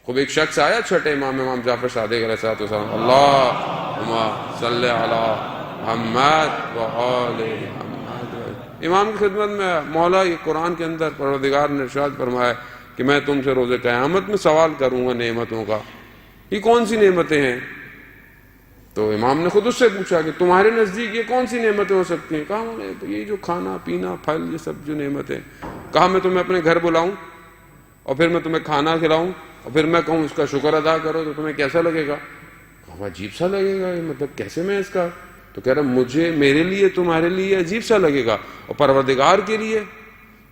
خوب ایک شخص آیا چھٹے امام جعفر صادق علیہ السلام، اللہم صلی علی محمد و آل محمد۔ امام کی خدمت میں مولا یہ قرآن کے اندر پروردگار نے ارشاد فرمایا کہ میں تم سے روز قیامت میں سوال کروں گا نعمتوں کا، یہ کون سی نعمتیں ہیں؟ تو امام نے خود اس سے پوچھا کہ تمہارے نزدیک یہ کون سی نعمتیں ہو سکتی ہیں؟ کہا یہ جو کھانا پینا پھل یہ سب جو نعمتیں۔ کہا میں تمہیں اپنے گھر بلاؤں اور پھر میں تمہیں کھانا کھلاؤں اور پھر میں کہوں اس کا شکر ادا کرو تو تمہیں کیسا لگے گا؟ کہا عجیب سا لگے گا، مطلب کیسے میں اس کا؟ تو کہہ رہا میرے لیے تمہارے لیے عجیب سا لگے گا اور پروردگار کے لیے؟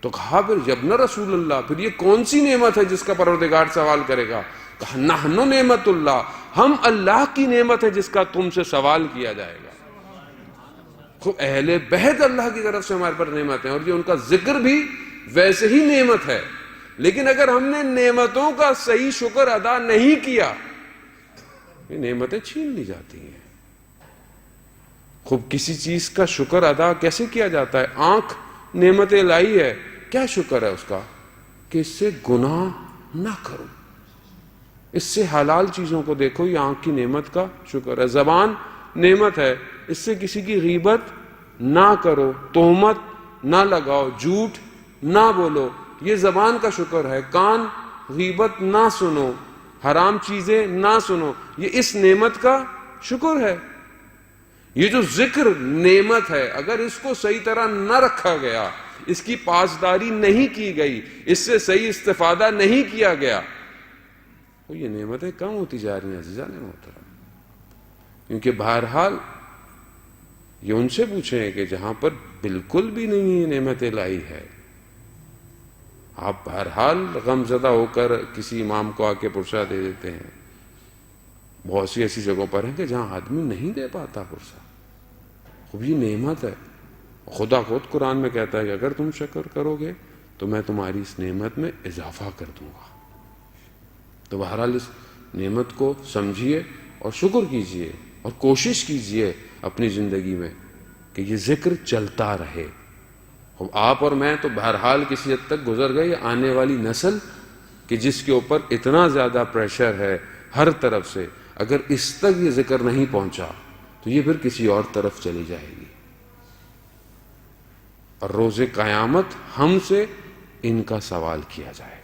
تو کہا پھر جب نہ رسول اللہ پھر یہ کون سی نعمت ہے جس کا پروردگار سوال کرے گا؟ کہا نحن نعمت اللہ، ہم اللہ کی نعمت ہے جس کا تم سے سوال کیا جائے گا۔ خوب اہل بیت اللہ کی طرف سے ہمارے پر نعمت ہے اور یہ ان کا ذکر بھی ویسے ہی نعمت ہے، لیکن اگر ہم نے نعمتوں کا صحیح شکر ادا نہیں کیا یہ نعمتیں چھین لی جاتی ہیں۔ خوب کسی چیز کا شکر ادا کیسے کیا جاتا ہے؟ آنکھ نعمت الہی ہے، کیا شکر ہے اس کا؟ کہ اس سے گناہ نہ کرو، اس سے حلال چیزوں کو دیکھو، یہ آنکھ کی نعمت کا شکر ہے۔ زبان نعمت ہے، اس سے کسی کی غیبت نہ کرو، تہمت نہ لگاؤ، جھوٹ نہ بولو، یہ زبان کا شکر ہے۔ کان غیبت نہ سنو، حرام چیزیں نہ سنو، یہ اس نعمت کا شکر ہے۔ یہ جو ذکر نعمت ہے اگر اس کو صحیح طرح نہ رکھا گیا، اس کی پاسداری نہیں کی گئی، اس سے صحیح استفادہ نہیں کیا گیا، تو یہ نعمتیں کم ہوتی جا رہی ہیں عزیزان محترم۔ کیونکہ بہرحال یہ ان سے پوچھیں کہ جہاں پر بالکل بھی نہیں نعمت الہی ہے، آپ بہرحال غم زدہ ہو کر کسی امام کو آ کے پرسہ دے دیتے ہیں۔ بہت سی ایسی جگہوں پر ہیں کہ جہاں آدمی نہیں دے پاتا پرسہ، خوب یہ نعمت ہے۔ خدا خود قرآن میں کہتا ہے کہ اگر تم شکر کرو گے تو میں تمہاری اس نعمت میں اضافہ کر دوں گا۔ تو بہرحال اس نعمت کو سمجھیے اور شکر کیجیے اور کوشش کیجیے اپنی زندگی میں کہ یہ ذکر چلتا رہے۔ آپ اور میں تو بہرحال کسی حد تک گزر گئی، آنے والی نسل کہ جس کے اوپر اتنا زیادہ پریشر ہے ہر طرف سے، اگر اس تک یہ ذکر نہیں پہنچا تو یہ پھر کسی اور طرف چلی جائے گی، اور روز قیامت ہم سے ان کا سوال کیا جائے گا۔